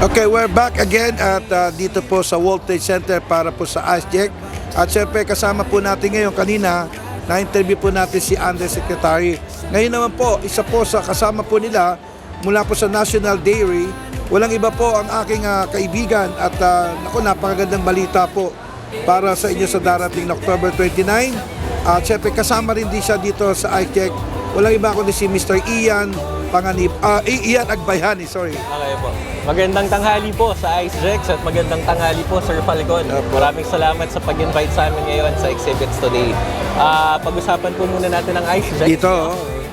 Okay, we're back again at dito po sa World Trade Center para po sa IceJack. At syempre kasama po natin ngayon kanina, na-interview po natin si Undersecretary. Ngayon naman po, isa po sa kasama po nila mula po sa National Dairy. Walang iba po ang aking kaibigan at napakagandang balita po para sa inyo sa darating na October 29. At syempre kasama rin din siya dito sa IceJack. Walang iba kundi si Mr. Ian Ian Agbayani, sorry. Okay po. Magandang tanghali po sa IceJack at magandang tanghali po Sir Falcon. Maraming salamat sa pag-invite sa amin ngayon sa exhibits today. Pag-usapan po muna natin ang IceJack. Dito,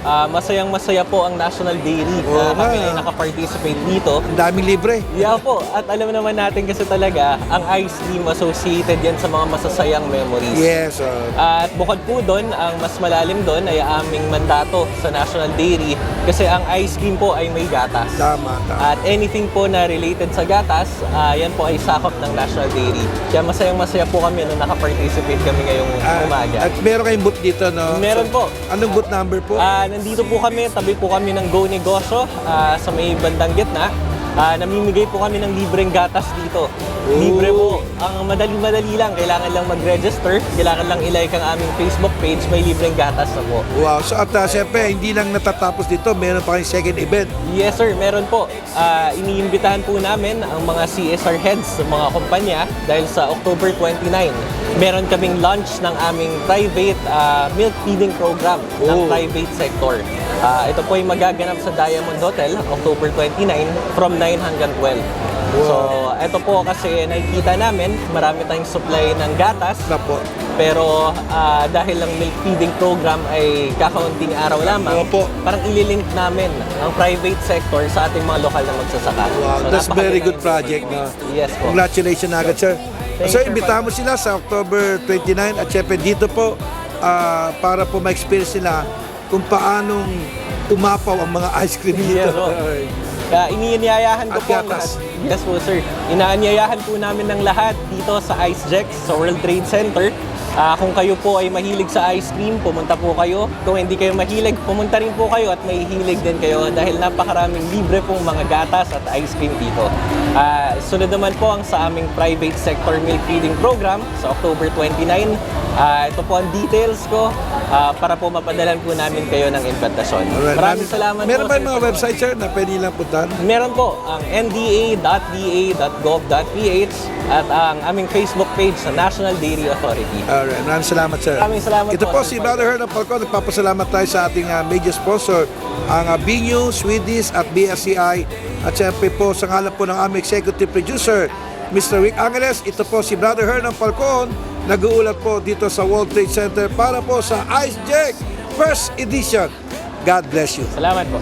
Masayang-masaya po ang National Dairy na kami ay nakaparticipate dito. ang daming libre. Yeah po. At alam naman natin kasi talaga, ang ice cream associated yan sa mga masasayang memories. Yes. At bukod po doon, ang mas malalim doon ay aming mandato sa National Dairy kasi ang ice cream po ay may gatas. Tama. At anything po na related sa gatas, yan po ay sakop ng National Dairy. Kaya masayang-masaya po kami nung nakaparticipate kami ngayong umaga. At meron kayong booth dito, no? Meron po. Anong booth number po? Nandito po kami, tabi po kami ng Go Negosyo sa may bandang gitna. Namimigay po kami ng libreng gatas dito. Libre po. Ang madali-madali lang, kailangan lang mag-register, kailangan lang i-like ang aming Facebook page, may libreng gatas na po. Wow. So at siyempre, hindi lang natatapos dito, meron pa kayong second event. Yes sir, meron po. Iniimbitahan po namin ang mga CSR heads ng mga kumpanya dahil sa October 29, meron kaming launch ng aming private milk feeding program ng private sector. Ito po ay magaganap sa Diamond Hotel, October 29, from 9 hanggang 12. Wow. So, ito po kasi nakikita namin, marami tayong supply ng gatas. Na po. Pero dahil ang milk feeding program ay kakaunting araw lamang, Opo. parang ililink namin ang private sector sa ating mga lokal na magsasaka. Wow, that's very good project. No? Yes po. Congratulations agad, sir. Thank So, you, imbitahan mo sila sa October 29 at syempre dito po para po ma-experience nila kung paanong umapaw ang mga ice cream dito. Yes po. Inianyayahan ko At po ang gatas. lahat. Yes po sir. Inaanyayahan po namin ng lahat dito sa IceJack sa World Trade Center. Kung kayo po ay mahilig sa ice cream, pumunta po kayo. Kung hindi kayo mahilig, pumunta rin po kayo at may hilig din kayo dahil napakaraming libre pong mga gatas at ice cream dito. Sunod naman po ang sa aming private sector milk feeding program sa October 29. Ito po ang details ko para po mapadalan po namin kayo ng invitasyon. Maraming salamat Meron po. ba yung mga website, sir, na pwede lang puntahan? Meron po ang nda.da.gov.ph at ang aming Facebook page sa National Dairy Authority. Alright, maraming salamat, sir. Maraming salamat Ito po po, si Sir Brother Hernan Falcon. Nagpapasalamat tayo sa ating major sponsor, ang BNews, Swedish at BSCI. At syempre po, sa ngalan po ng aming executive producer, Mr. Rick Angeles. Ito po si Brother Hernan Falcon. Nag-uulat po dito sa World Trade Center para po sa IceJack First Edition. God bless you. Salamat po.